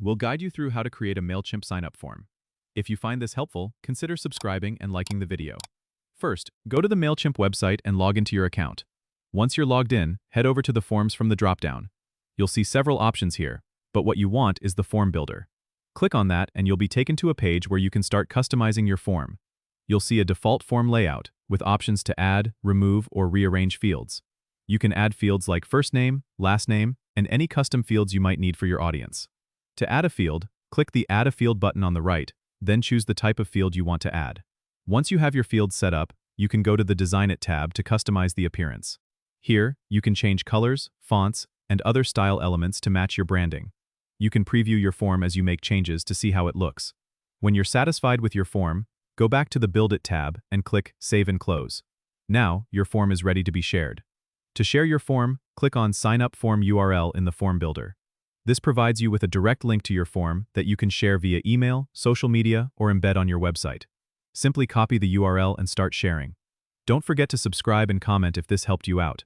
We'll guide you through how to create a Mailchimp signup form. If you find this helpful, consider subscribing and liking the video. First, go to the Mailchimp website and log into your account. Once you're logged in, head over to the forms from the dropdown. You'll see several options here, but what you want is the form builder. Click on that and you'll be taken to a page where you can start customizing your form. You'll see a default form layout with options to add, remove, or rearrange fields. You can add fields like first name, last name, and any custom fields you might need for your audience. To add a field, click the Add a Field button on the right, then choose the type of field you want to add. Once you have your fields set up, you can go to the Design It tab to customize the appearance. Here, you can change colors, fonts, and other style elements to match your branding. You can preview your form as you make changes to see how it looks. When you're satisfied with your form, go back to the Build It tab and click Save and Close. Now, your form is ready to be shared. To share your form, click on Sign Up Form URL in the Form Builder. This provides you with a direct link to your form that you can share via email, social media, or embed on your website. Simply copy the URL and start sharing. Don't forget to subscribe and comment if this helped you out.